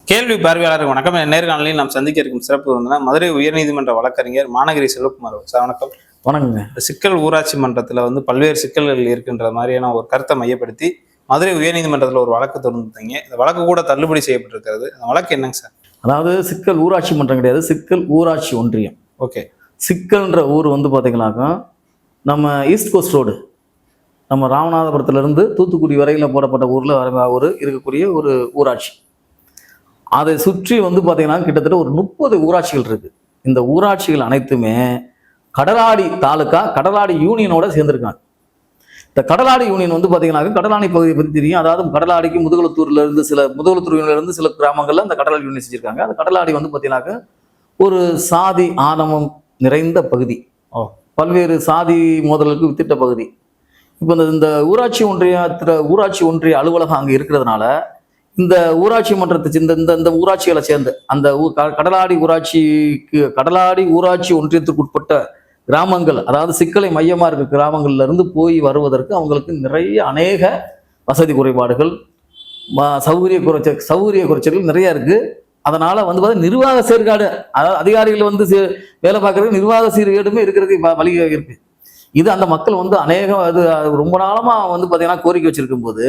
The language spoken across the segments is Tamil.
கேள்வி பார்வையாளருக்கு வணக்கம். நேர்காணலில் நாம் சந்திக்க இருக்கும் சிறப்பு மதுரை உயர்நீதிமன்ற வழக்கறிஞர் மாநகரி செல்வகுமார் சார். வணக்கம். வணக்கங்க. சிக்கல் ஊராட்சி மன்றத்தில் பல்வேறு சிக்கல்கள் இருக்கின்ற மாதிரியான ஒரு கருத்தை மையப்படுத்தி மதுரை உயர்நீதிமன்றத்தில் ஒரு வழக்கு தொடர்ந்துட்டீங்க. இந்த வழக்கு கூட தள்ளுபடி செய்யப்பட்டிருக்கிறது. அந்த வழக்கு என்னங்க சார்? அதாவது சிக்கல் ஊராட்சி மன்றம் கிடையாது, சிக்கல் ஊராட்சி ஒன்றியம். ஓகே. சிக்கல்ன்ற ஊர் பார்த்தீங்கன்னாக்கா நம்ம ஈஸ்ட் கோஸ்ட் ரோடு, நம்ம ராமநாதபுரத்துலேருந்து தூத்துக்குடி வரையில் போடப்பட்ட ஊரில் இருக்கக்கூடிய ஒரு ஊராட்சி. அதை சுற்றி பார்த்தீங்கன்னா கிட்டத்தட்ட ஒரு 30 ஊராட்சிகள் இருக்குது. இந்த ஊராட்சிகள் அனைத்துமே கடலாடி தாலுக்கா கடலாடி யூனியனோட சேர்ந்துருக்காங்க. இந்த கடலாடி யூனியன் பார்த்தீங்கன்னாக்க கடலாடி பகுதியை பற்றி தெரியும். அதாவது கடலாடிக்கு முதுகுளத்தூர்லேருந்து முதுகுளத்தூர்லேருந்து சில கிராமங்களில் அந்த கடலாடி யூனியன் செஞ்சுருக்காங்க. அந்த கடலாடி பார்த்தீங்கன்னாக்க ஒரு சாதி ஆணவம் நிறைந்த பகுதி, பல்வேறு சாதி மோதலுக்கு வித்திட்ட பகுதி. இப்போ இந்த ஊராட்சி ஒன்றிய அலுவலகம் அங்கே இருக்கிறதுனால இந்த ஊராட்சி மன்றத்தை இந்த ஊராட்சிகளை சேர்ந்து அந்த கடலாடி ஊராட்சி ஒன்றியத்துக்கு உட்பட்ட கிராமங்கள், அதாவது சிக்கலை மையமா இருக்க கிராமங்கள்ல இருந்து போய் வருவதற்கு அவங்களுக்கு அநேக வசதி குறைபாடுகள், சௌகரிய குறைச்சல்கள் நிறைய இருக்கு. அதனால நிர்வாக சீர்கேடு, அதாவது அதிகாரிகள் வேலை பார்க்கறதுக்கு நிர்வாக சீர்கேடுமே இருக்கிறதுக்கு வழி இருக்கு. இது அந்த மக்கள் அநேக ரொம்ப நாளமா பார்த்தீங்கன்னா கோரிக்கை வச்சிருக்கும் போது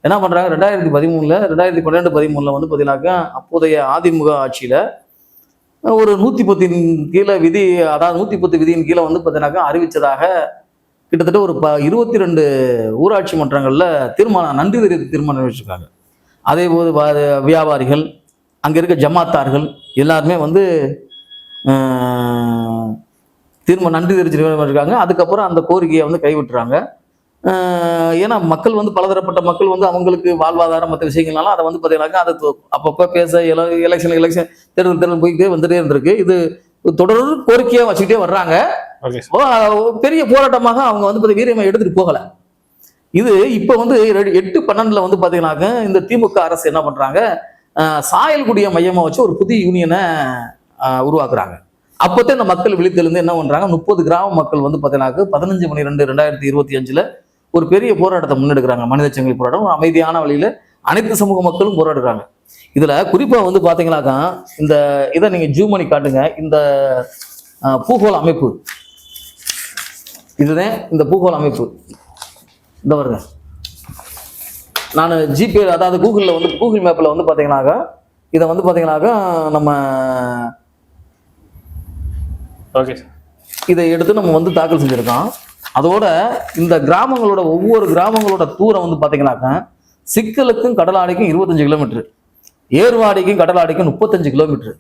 என்ன பண்றாங்க, 2012-13 பார்த்தீங்கன்னாக்கா அப்போதைய அதிமுக ஆட்சியில ஒரு 110 கீழே விதி, அதாவது 110 விதியின் கீழே பார்த்தீங்கன்னாக்கா அறிவிச்சதாக கிட்டத்தட்ட ஒரு 22 ஊராட்சி மன்றங்கள்ல நன்றி தெரிவித்து தீர்மானம் வச்சிருக்காங்க. அதே போது வியாபாரிகள், அங்க இருக்க ஜமாத்தார்கள் எல்லாருமே நன்றி தெரிவிச்சிருக்காங்க. அதுக்கப்புறம் அந்த கோரிக்கையை கைவிட்டுறாங்க. ஏன்னா மக்கள் பலதரப்பட்ட மக்கள் அவங்களுக்கு வாழ்வாதாரம் மற்ற விஷயங்கள்னால அதை பார்த்தீங்கன்னாக்கா அதை அப்பப்போ பேச எலெக்ஷன் தேர்தல் போய்கிட்டே வந்துட்டே இருந்திருக்கு. இது தொடர் கோரிக்கையா வச்சுக்கிட்டே வர்றாங்க. பெரிய போராட்டமாக அவங்க வீரியமா எடுத்துட்டு போகல. இது இப்போ 8/12 பார்த்தீங்கன்னாக்க இந்த திமுக அரசு என்ன பண்றாங்க, சாயல்குடிய மையமா வச்சு ஒரு புதிய யூனியனை உருவாக்குறாங்க. அப்போத்தே இந்த மக்கள் விழித்திலிருந்து என்ன பண்றாங்க, 30 கிராம மக்கள் பார்த்தீங்கன்னாக்க 15/12/2025 ஒரு பெரிய போராட்டத்தை முன்னெடுக்கிறாங்க. மனித சங்கிலி போராட்டம், அமைதியான வழியில அனைத்து சமூக மக்களும் போராடுறாங்க. இதுல குறிப்பா பாத்தீங்கன்னாக்கா இதை நீங்க ஜூம் பண்ணி காட்டுங்க. இந்த பூகோள அமைப்பு, இதுதான் இந்த பூகோள அமைப்பு. இந்த வருங்க, நான் ஜிபே, அதாவது கூகுள் மேப்ல பாத்தீங்கன்னாக்கா இதை பாத்தீங்கன்னாக்கா நம்ம இதை எடுத்து நம்ம தாக்கல் செஞ்சிருக்கோம். அதோட இந்த கிராமங்களோட ஒவ்வொரு கிராமங்களோட தூரம் பார்த்தீங்கன்னாக்கா சிக்கலுக்கும் கடலாடிக்கும் 25 கிலோமீட்டர், ஏர்வாடிக்கும் கடலாடிக்கும் 35 கிலோமீட்டர்,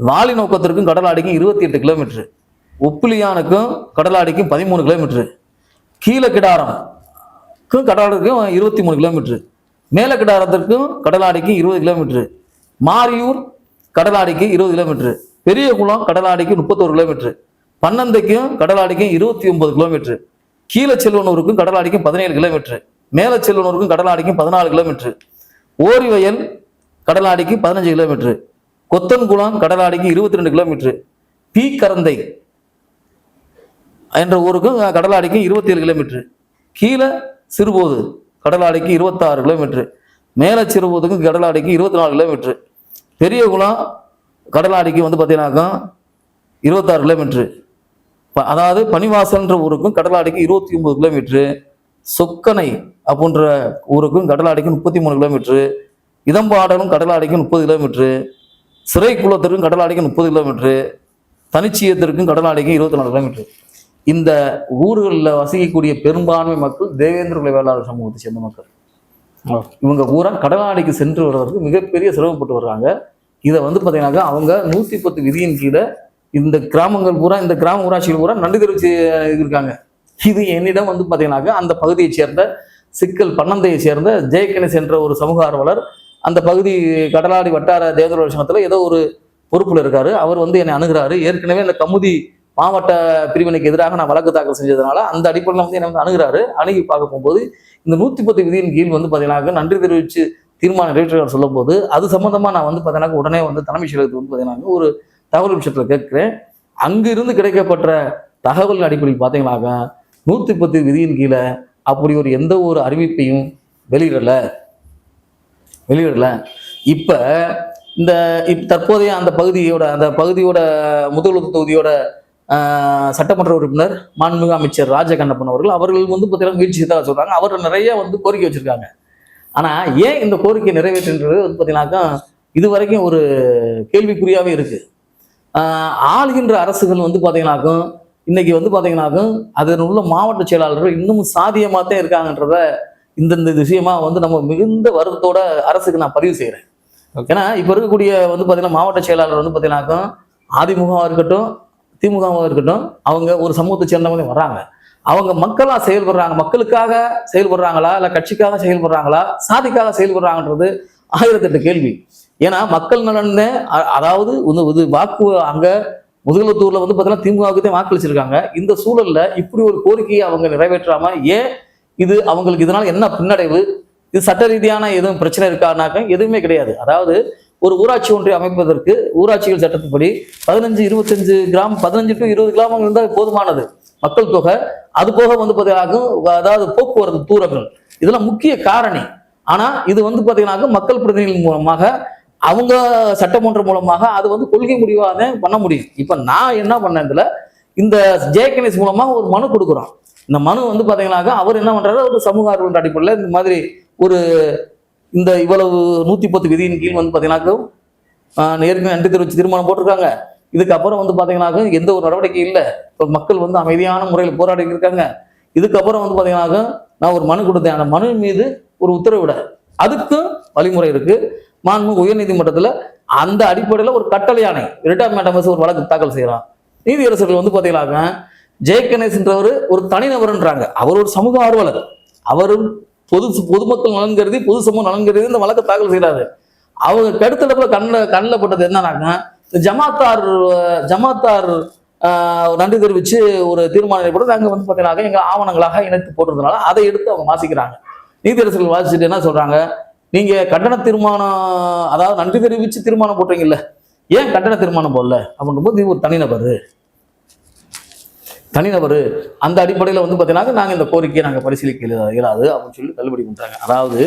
வாலி நோக்கத்திற்கும் கடலாடிக்கும் 28 கிலோமீட்டர், ஒப்புலியானுக்கும் கடலாடிக்கும் 13 கிலோமீட்டர், கீழக்கிடாரம்க்கும் கடலாடிக்கும் 23 கிலோமீட்டர், மேலக்கிடாரத்திற்கும் கடலாடிக்கும் 20 கிலோமீட்டர், மாரியூர் கடலாடிக்கு 20 கிலோமீட்டர், பெரியகுளம் கடலாடிக்கு 31 கிலோமீட்டர், பன்னந்தைக்கும் கடலாடிக்கும் 29 கிலோமீட்டர், கீழே செல்வனூருக்கும் கடலாடிக்கும் 17 கிலோமீட்டர், மேல செல்வனூருக்கும் கடலாடிக்கும் 14 கிலோமீட்டர், ஓரிவயல் கடலாடிக்கு 15 கிலோமீட்டர், கொத்தன்குளம் கடலாடிக்கு 22 கிலோமீட்டர், பி கரந்தை என்ற ஊருக்கும் கடலாடிக்கும் 27 கிலோமீட்டர், கீழே சிறுபோது கடலாடிக்கு 26 கிலோமீட்டர், மேல சிறுபோதுக்கும் கடலாடிக்கு 24 கிலோமீட்டர், பெரியகுளம் கடலாடிக்கு பார்த்தீங்கன்னாக்கா 26 கிலோமீட்டர், அதாவது பனிவாசல்ன்ற ஊருக்கும் கடலாடிக்கு 29 கிலோமீட்டர், சொக்கனை அப்படின்ற ஊருக்கும் கடலாடிக்கு 33 கிலோமீட்டர், இதம்பாடலும் கடலாடிக்கு 30 கிலோமீட்டர், சிறைக்குளத்திற்கும் கடலாடிக்கு 30 கிலோமீட்டர், தனிச்சியத்திற்கும் கடலாடிக்கு 24 கிலோமீட்டர். இந்த ஊர்களில் வசிக்கக்கூடிய பெரும்பான்மை மக்கள் தேவேந்திர குல வேளாளர் சமூகத்தை சேர்ந்த மக்கள். இவங்க பூரா கடலாடிக்கு சென்று வருவதற்கு மிகப்பெரிய சிரமப்பட்டு வர்றாங்க. இதை பார்த்தீங்கன்னாக்கா அவங்க 110 விதியின் கீழே இந்த கிராமங்கள் பூரா, இந்த கிராம ஊராட்சிகள் பூரா நன்றி தெரிவிச்சு இருக்காங்க. இது என்னிடம் பார்த்தீங்கன்னாக்கா அந்த பகுதியை சேர்ந்த சிக்கல் பன்னந்தையை சேர்ந்த ஜெயகணேஷ் என்ற ஒரு சமூக ஆர்வலர், அந்த பகுதி கடலாடி வட்டார தேவேந்திர சங்கத்தில் ஏதோ ஒரு பொறுப்புல இருக்காரு. அவர் என்னை அணுகிறாரு. ஏற்கனவே இந்த கமுதி மாவட்ட பிரிவினைக்கு எதிராக நான் வழக்கு தாக்கல் செஞ்சதுனால அந்த அடிப்படையில் என்னை அணுகிறாரு. அணுகி பார்க்க போகும்போது இந்த 110 விதியின் கீழ் பார்த்தீங்கன்னாக்கா நன்றி தெரிவிச்சு தீர்மானம் நிறைவேற்ற சொல்லும் போது அது சம்பந்தமா நான் பார்த்தீங்கன்னா உடனே தலைமை செயலகத்துக்கு பார்த்தீங்கன்னா ஒரு தகவல் விஷயத்துல கேட்கிறேன். அங்கிருந்து கிடைக்கப்பட்ட தகவல் அடிப்படையில் பார்த்தீங்கன்னாக்கா 110 விதியின் கீழே அப்படி எந்த ஒரு அறிவிப்பையும் வெளியிடல. இப்ப இந்த தற்போதைய அந்த பகுதியோட முதுகுளத்தூர் தொகுதியோட சட்டமன்ற உறுப்பினர் மாண்புமிகு அமைச்சர் ராஜகண்ணப்பன் அவர்கள் வந்து பார்த்தீங்கன்னா முயற்சி தான் சொல்றாங்க. அவர் நிறைய வந்து கோரிக்கை வச்சிருக்காங்க. ஆனா ஏன் இந்த கோரிக்கை நிறைவேற்றுன்றது வந்து பார்த்தீங்கன்னாக்கா இது வரைக்கும் ஒரு கேள்விக்குறியாவே இருக்கு. ஆளுகின்ற அரசுகள் வந்து பார்த்தீங்கன்னாக்கும் இன்னைக்கு வந்து பார்த்தீங்கன்னாக்கும் அதில் உள்ள மாவட்ட செயலாளர்கள் இன்னமும் சாதியமாக தான் இருக்காங்கன்றத இந்த விஷயமா வந்து நம்ம மிகுந்த வருத்தத்தோட அரசுக்கு நான் பதிவு செய்கிறேன். ஏன்னா இப்போ இருக்கக்கூடிய வந்து பார்த்தீங்கன்னா மாவட்ட செயலாளர் வந்து பார்த்தீங்கன்னாக்கும் அதிமுகவாக இருக்கட்டும் திமுகவாக இருக்கட்டும் அவங்க ஒரு சமூகத்தை சேர்ந்தவங்க வர்றாங்க. அவங்க மக்களா செயல்படுறாங்க, மக்களுக்காக செயல்படுறாங்களா இல்லை கட்சிக்காக செயல்படுறாங்களா சாதிக்காக செயல்படுறாங்கன்றது 1008 கேள்வி. ஏன்னா மக்கள் நலன், அதாவது இது வாக்கு அங்க முதுகுளத்தூர்ல வந்து பார்த்தீங்கன்னா திமுகவுக்கு தான் வாக்களிச்சிருக்காங்க. இந்த சூழல்ல இப்படி ஒரு கோரிக்கையை அவங்க நிறைவேற்றாம ஏன் இது அவங்களுக்கு இதனால என்ன பின்னடைவு, இது சட்ட ரீதியான எதுவும் பிரச்சனை இருக்கானாக்க எதுவுமே கிடையாது. அதாவது ஒரு ஊராட்சி ஒன்றியம் அமைப்பதற்கு ஊராட்சிகள் சட்டத்துப்படி 15-25 கிராமம் 15 to 20 கிராமங்கள் இருந்தால் போதுமானது மக்கள் தொகை. அது போக வந்து பார்த்தீங்கன்னா அதாவது போக்குவரத்து தூரங்கள் இதெல்லாம் முக்கிய காரணி. ஆனா இது வந்து பார்த்தீங்கன்னா மக்கள் பிரதிநிதிகள் மூலமாக அவங்க சட்டமன்றம் மூலமாக அது வந்து கொள்கை முடிவாக தான் பண்ண முடியும். இப்ப நான் என்ன பண்ணேன், இதுல இந்த ஜேகணேஷ் மூலமா ஒரு மனு கொடுக்குறோம். இந்த மனு வந்து பாத்தீங்கன்னாக்கா அவர் என்ன பண்றாரு, ஒரு சமூக ஆர்வலர் அடிப்படையில் இந்த மாதிரி ஒரு இந்த இவ்வளவு 110 விதியின் கீழ் வந்து பாத்தீங்கன்னாக்கா ஏற்கனவே நன்றி தெரிவிச்சு தீர்மானம் போட்டிருக்காங்க. இதுக்கப்புறம் வந்து பாத்தீங்கன்னாக்கா எந்த ஒரு நடவடிக்கை இல்லை. இப்போ மக்கள் வந்து அமைதியான முறையில் போராடி இருக்காங்க. இதுக்கப்புறம் வந்து பாத்தீங்கன்னாக்கா நான் ஒரு மனு கொடுத்தேன். அந்த மனு மீது ஒரு உத்தரவிட அதுக்கும் வழிமுறை இருக்கு. மாண்புமிகு உயர்நீதிமன்றத்தில் அந்த அடிப்படையில் ஒரு கட்டளை ஆணை ரிட் மேடமஸ் ஒரு வழக்கு தாக்கல் செய்யறான். நீதியரசர்கள் வந்து பாத்தீங்கன்னாக்கா ஜெயகணேஷ்ன்றவர் ஒரு தனிநபர்ன்றாங்க. அவர் ஒரு சமூக ஆர்வலர். அவரும் பொதுமக்கள் நலன் கருதி பொது சமூக நலன் கருதி இந்த வழக்கை தாக்கல் செய்யறாரு. அவங்க கடுத்தடப்புல கண்ணில் பட்டது என்னன்னாக்கா ஜமாத்தார் நன்றி தெரிவிச்சு ஒரு தீர்மானம் ஏற்படுது. அங்கே வந்து பார்த்தீங்கன்னா எங்க ஆவணங்களாக இணைத்து போட்டிருந்தனால அதை எடுத்து அவங்க வாசிக்கிறாங்க. நீதியரசர்கள் வாசிச்சுட்டு என்ன சொல்றாங்க, நீங்க கண்டன தீர்மானம் அதாவது நன்றி தெரிவிச்சு தீர்மானம் போட்டீங்கல்ல, ஏன் கண்டன தீர்மானம் போடல அப்படின்ற போது ஒரு தனிநபர் அந்த அடிப்படையில் வந்து பார்த்தீங்கன்னா நாங்கள் இந்த கோரிக்கையை நாங்கள் பரிசீலிக்க இயலாது அப்படின்னு சொல்லி தள்ளுபடி பண்ணுறாங்க. அதாவது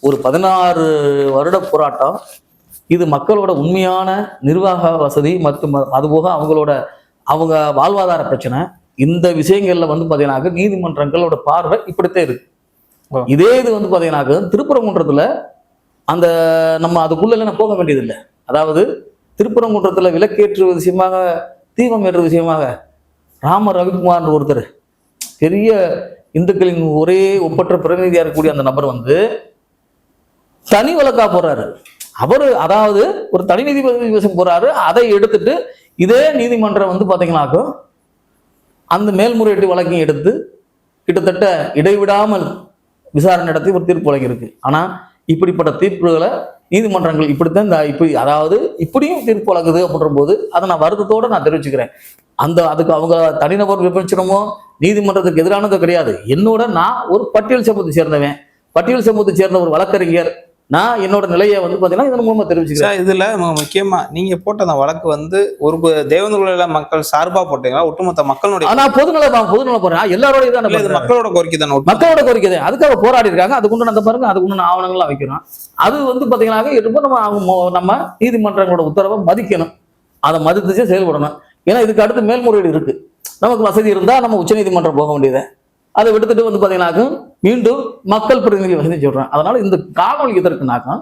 ஒரு 16 வருட போராட்டம், இது மக்களோட உண்மையான நிர்வாக வசதி மற்றும் அதுபோக அவங்க வாழ்வாதார பிரச்சனை, இந்த விஷயங்கள்ல வந்து பார்த்தீங்கன்னாக்க நீதிமன்றங்களோட பார்வை இப்படித்தான் இருக்கு. இதே இது வந்து பார்த்தீங்கன்னாக்க திருப்பரங்குன்றத்துல அந்த நம்ம அதுக்குள்ள போக வேண்டியதில்லை. அதாவது திருப்பரங்குன்றத்துல விளக்கேற்று விஷயமாக தீபம் ஏற்ற விஷயமாக ராம ரவிக்குமார் ஒருத்தர் பெரிய இந்துக்களின் ஒரே ஒப்பற்ற பிரதிநிதியா இருக்கக்கூடிய அந்த நபர் வந்து தனி வழக்கா போறாரு. அவரு அதாவது ஒரு தனி நீதிபதி விஷயம் போறாரு. அதை எடுத்துட்டு இதே நீதிமன்றம் வந்து பாத்தீங்கன்னாக்கோ அந்த மேல்முறையீட்டு வழக்கையும் எடுத்து கிட்டத்தட்ட இடைவிடாமல் விசாரணை நடத்தி ஒரு தீர்ப்பு வழங்கியிருக்கு. ஆனா இப்படிப்பட்ட தீர்ப்புகளை நீதிமன்றங்கள் இப்படித்தான் அதாவது இப்படியும் தீர்ப்பு வழங்குது அப்படின்ற போது அதை நான் வருத்தத்தோடு நான் தெரிவிச்சுக்கிறேன். அதுக்கு அவங்க தனிநபர் விமர்சனமோ நீதிமன்றத்துக்கு எதிரானதோ கிடையாது. நான் ஒரு பட்டியல் சமூகத்தை சேர்ந்தவன், பட்டியல் சமூகத்தை சேர்ந்த ஒரு வழக்கறிஞர், நான் என்னோட நிலையை வந்து பாத்தீங்கன்னா இதன் மூலமா தெரிவிச்சுக்கிறேன். இதுல முக்கியமா நீங்க போட்ட அந்த வழக்கு வந்து ஒரு தேவநுள்ள மக்கள் சார்பா போட்டீங்களா, ஒட்டுமொத்த மக்களுடைய? ஆனா பொதுநல போறேன், எல்லாரோட இதான் மக்களோட கோரிக்கை தான், மக்களோட கோரிக்கை தான். அதுக்காக போராடி இருக்காங்க. அதுக்குண்டு அந்த பாருங்க, அதுக்குண்டு ஆவணங்கள்லாம் வைக்கிறோம். அது வந்து பாத்தீங்கன்னா நம்ம நீதிமன்றங்களோட உத்தரவை மதிக்கணும், அதை மதித்து செயல்படணும். ஏன்னா இதுக்கு அடுத்து மேல்முறையீடு இருக்கு. நமக்கு வசதி இருந்தா நம்ம உச்சநீதிமன்றம் போக வேண்டியது, அதை விடுத்துட்டு வந்து பாத்தீங்கன்னாக்க மீண்டும் மக்கள் பிரதிநிதி வசதி சொல்றேன். அதனால இந்த காணொலி எதற்குனாக்க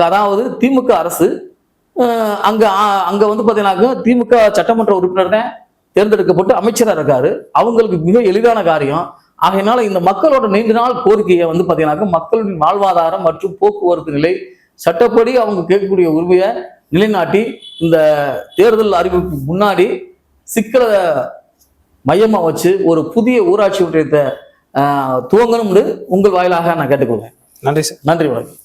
அதாவது திமுக அரசு அங்க வந்து பாத்தீங்கன்னாக்க திமுக சட்டமன்ற உறுப்பினர் தான் தேர்ந்தெடுக்கப்பட்டு அமைச்சராக இருக்காரு. அவங்களுக்கு மிக எளிதான காரியம். ஆகையினால இந்த மக்களோட நீண்ட நாள் கோரிக்கையை வந்து பாத்தீங்கன்னாக்க மக்களின் வாழ்வாதாரம் மற்றும் போக்குவரத்து நிலை சட்டப்படி அவங்க கேட்கக்கூடிய உரிமையை நிலைநாட்டி இந்த தேர்தல் அறிவிப்பு முன்னாடி சிக்கலை மையமா வச்சு ஒரு புதிய ஊராட்சி ஒன்றியத்தை துவங்கணும்னு உங்கள் வாயிலாக நான் கேட்டுக்கொள்வேன். நன்றி சார். நன்றி, வணக்கம்.